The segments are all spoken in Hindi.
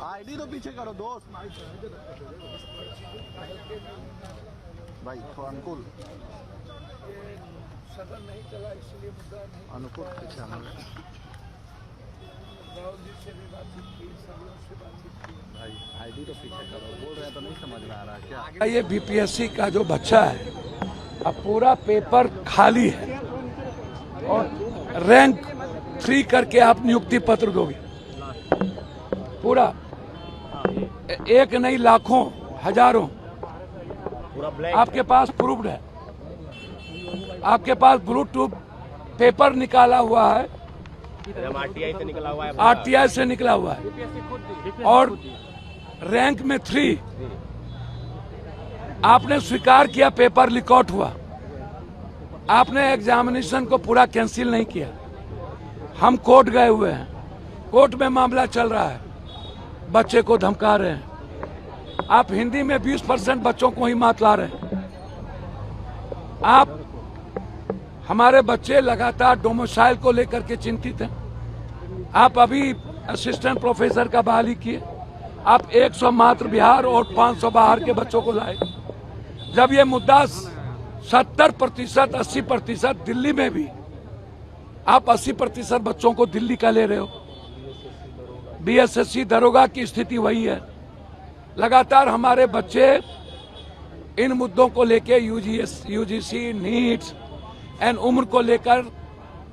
आईडी तो पीछे करो दोस्त भाई, थोड़ा अनुकूल सदन नहीं चला इसलिए मुद्दा नहीं। अनुकूल पीछे राहुल जी से भी बातचीत की, सभी से बातचीत की। भाई आईडी तो पीछे करो, बोल रहे हैं तो नहीं समझ में आ रहा क्या। ये बीपीएससी का जो बच्चा है, अब पूरा पेपर खाली है और रैंक 3 करके आप नियुक्ति पत्र दोगे। पूरा एक नहीं, लाखों हजारों आपके पास प्रूफ्ड है, आपके पास ब्लूटूथ पेपर निकाला हुआ है, आरटीआई से निकला हुआ है, आरटीआई से निकला हुआ है, और रैंक में 3 आपने स्वीकार किया, पेपर लीक आउट हुआ, आपने एग्जामिनेशन को पूरा कैंसिल नहीं किया। हम कोर्ट गए हुए हैं, कोर्ट में मामला चल रहा है, बच्चे को धमका रहे हैं। आप हिंदी में 20% बच्चों को ही मात ला रहे हैं। आप हमारे बच्चे लगातार डोमिसाइल को लेकर के चिंतित हैं। आप अभी असिस्टेंट प्रोफेसर का बहाली किए, आप 100 मात्र बिहार और 500 बाहर के बच्चों को लाए। जब ये मुद्दा 70%, 80%, दिल्ली में भी आप 80% बच्चों को दिल्ली का ले रहे हो। बीएसएससी दरोगा की स्थिति वही है। लगातार हमारे बच्चे इन मुद्दों को लेकर यूजीसी, नीट्स एंड उम्र को लेकर,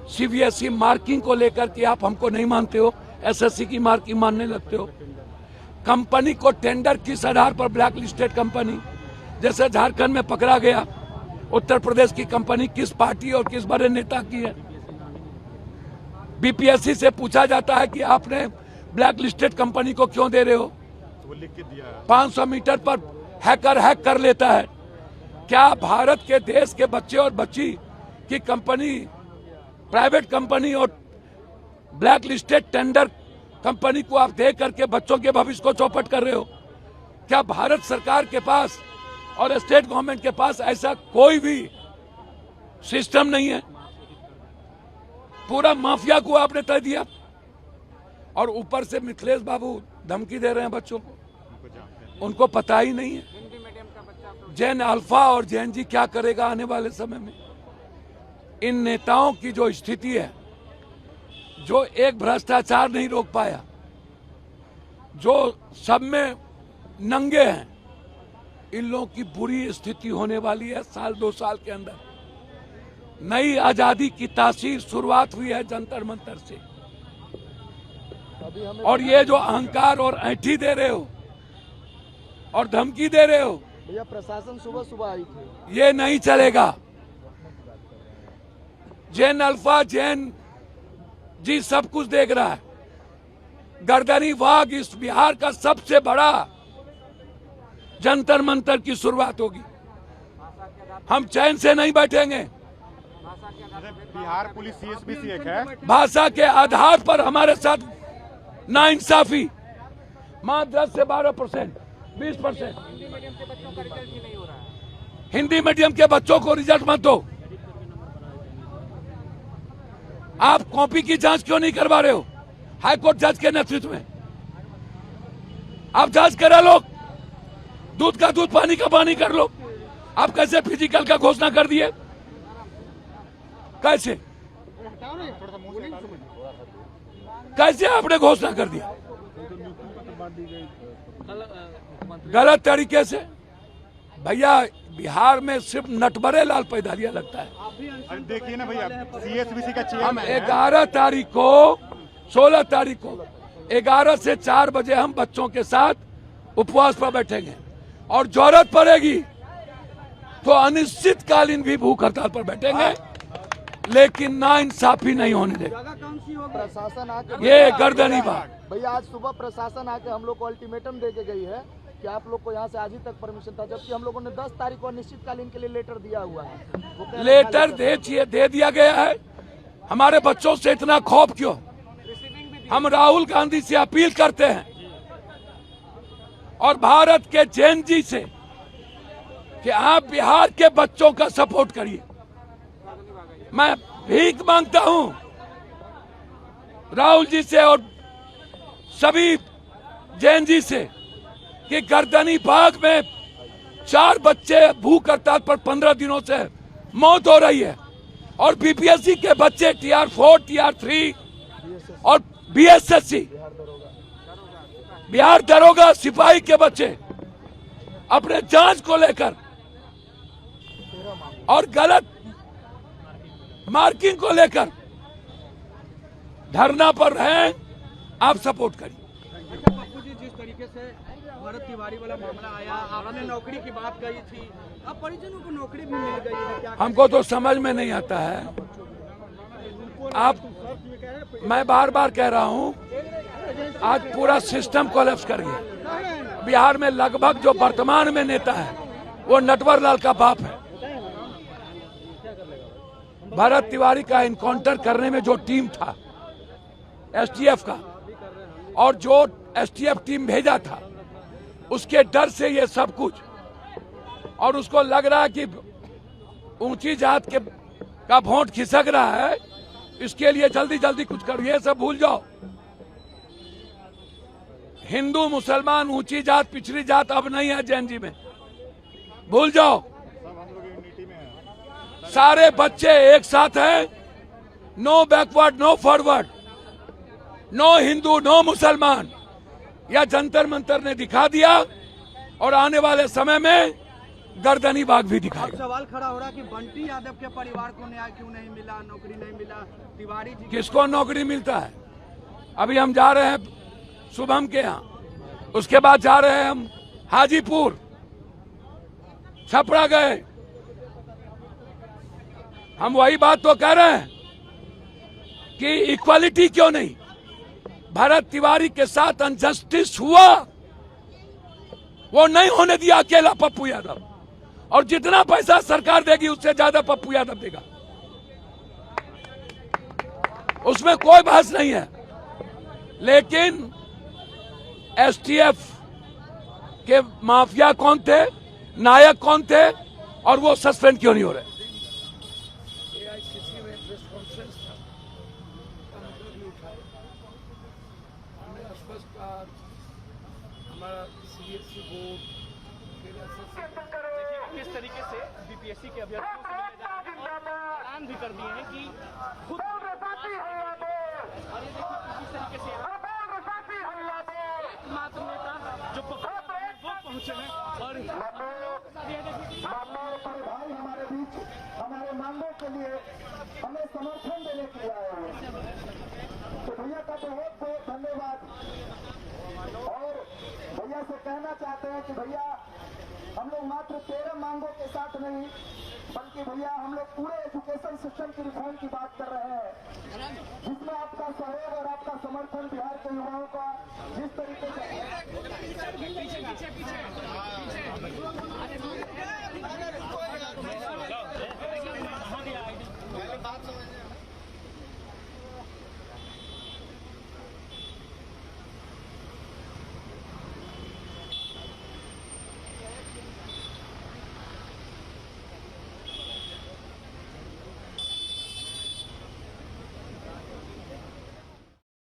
सीबीएसई मार्किंग को लेकर कि आप हमको नहीं मानते हो, एसएससी की मार्किंग मानने लगते हो। कंपनी को टेंडर किस आधार पर ब्लैक लिस्टेड कंपनी, जैसे झारखंड में पकड़ा गया, उत्तर प्रदेश की कंपनी किस पार्टी और किस बड़े नेता की है। बीपीएससी से पूछा जाता है कि आपने ब्लैक लिस्टेड कंपनी को क्यों दे रहे हो। 500 मीटर पर हैकर हैक कर लेता है। क्या भारत के देश के बच्चे और बच्ची की कंपनी, प्राइवेट कंपनी और ब्लैक लिस्टेड टेंडर कंपनी को आप दे करके बच्चों के भविष्य को चौपट कर रहे हो? क्या भारत सरकार के पास और स्टेट गवर्नमेंट के पास ऐसा कोई भी सिस्टम नहीं है? पूरा माफिया को आपने तय दिया, और ऊपर से मिथिलेश बाबू धमकी दे रहे हैं बच्चों को। उनको पता ही नहीं है जैन अल्फा और जैन जी क्या करेगा आने वाले समय में। इन नेताओं की जो स्थिति है, जो एक भ्रष्टाचार नहीं रोक पाया, जो सब में नंगे हैं, इन लोगों की बुरी स्थिति होने वाली है 1-2 साल के अंदर। नई आजादी की तासीर शुरुआत हुई है जंतर मंतर से, और ये जो अहंकार और ऐंठी दे रहे हो और धमकी दे रहे हो, भैया प्रशासन सुबह आई थी, ये नहीं चलेगा। जैन अल्फा, जैन जी सब कुछ देख रहा है। गर्दनी वाघ इस बिहार का सबसे बड़ा जंतर मंतर की शुरुआत होगी। हम चैन से नहीं बैठेंगे। बिहार पुलिस सीएसबीसी एक है, भाषा के आधार पर हमारे साथ नाइंसाफी, मात्र 10 से 12%, 20%। हिंदी मीडियम के बच्चों को रिजल्ट मत दो। आप कॉपी की जांच क्यों नहीं करवा रहे हो? हाईकोर्ट जज के नेतृत्व में आप जांच करा लो, दूध का दूध, पानी का पानी कर लो। आप कैसे फिजिकल का घोषणा कर दिए? कैसे आपने घोषणा कर दिया? गलत तरीके से। भैया बिहार में सिर्फ नटबरे लाल पैदारिया लगता है। देखिए ना भैया, सीएसबीसी का हम 11 तारीख को, 16 तारीख को 11 से 4 बजे हम बच्चों के साथ उपवास पर बैठेंगे, और जरूरत पड़ेगी तो अनिश्चितकालीन भी भूख हड़ताल पर बैठेंगे, लेकिन नाइंसाफी नहीं होने देंगे। प्रशासन आके, ये गर्दनी बात। भैया आज सुबह प्रशासन आके हम लोग को अल्टीमेटम दे के गई है कि आप लोग को यहाँ से आज ही तक परमिशन था, जबकि हम लोगों ने 10 तारीख को अनिश्चितकालीन के लिए लेटर दिया हुआ है। लेटर दे दिया गया है। हमारे बच्चों से इतना खौफ क्यों? हम राहुल गांधी से अपील करते हैं और भारत के जैन जी से कि आप बिहार के बच्चों का सपोर्ट करिए। मैं भीख मांगता हूं राहुल जी से और सभी जैन जी से कि गर्दनी बाग में 4 बच्चे भूख हड़ताल पर 15 दिनों से मौत हो रही है और बीपीएससी के बच्चे TR4, TR3 और BSSC बिहार दरोगा सिपाही के बच्चे अपने जांच को लेकर और गलत मार्किंग को लेकर धरना पर हैं। आप सपोर्ट करिए। अच्छा पप्पू जी, जिस तरीके से भरत तिवारी वाला मामला आया, आपने नौकरी की बात कही थी, अब परिजनों को नौकरी भी मिल गई है, क्या हमको तो समझ में नहीं आता है। मैं बार बार कह रहा हूं, आज पूरा सिस्टम कोलैप्स कर गया। बिहार में लगभग जो वर्तमान में नेता है वो नटवर लाल का बाप है। भरत तिवारी का इनकाउंटर करने में जो टीम था STF का और जो STF टीम भेजा था, उसके डर से ये सब कुछ, और उसको लग रहा है कि ऊंची जात के का वोट खिसक रहा है, इसके लिए जल्दी जल्दी कुछ करो। ये सब भूल जाओ। हिंदू मुसलमान ऊंची जात पिछड़ी जात अब नहीं है जैन जी में, भूल जाओ। सारे बच्चे एक साथ हैं। No backward, no forward, no Hindu, no Musalman. यह जंतर मंतर ने दिखा दिया और आने वाले समय में गर्दनी बाग भी अब दिखाएगा। सवाल खड़ा हो रहा कि बंटी यादव के परिवार को न्याय क्यों नहीं मिला, नौकरी नहीं मिला, तिवारी जी किसको नौकरी मिलता है? अभी हम जा रहे हैं शुभम के यहाँ, उसके बाद जा रहे हैं हम हाजीपुर, छपरा गए। हम वही बात तो कह रहे हैं कि इक्वालिटी क्यों नहीं? भरत तिवारी के साथ अनजस्टिस हुआ, वो नहीं होने दिया अकेला पप्पू यादव, और जितना पैसा सरकार देगी उससे ज्यादा पप्पू यादव देगा, उसमें कोई बहस नहीं है। लेकिन STF के माफिया कौन थे, नायक कौन थे, और वो सस्पेंड क्यों नहीं हो रहे? किस तरीके से बीपीएससी के अभ्यर्थियों से मिलने जा रहे हैं और ऐलान भी कर दिए हैं कि खुद और ये देखिए किस तरीके से एकमात्र नेता जो वो पहुंचे हैं और भाई हमारे बीच हमारे मांगों के लिए हमें समर्थन देने के लिए आए हैं, तो भैया का बहुत बहुत धन्यवाद। और भैया से कहना चाहते हैं कि भैया हम लोग मात्र 13 मांगों के साथ नहीं, बल्कि भैया हम लोग पूरे एजुकेशन सिस्टम की रिफॉर्म की बात कर रहे हैं, जिसमें आपका सहयोग और आपका समर्थन बिहार के युवाओं का जिस तरीके से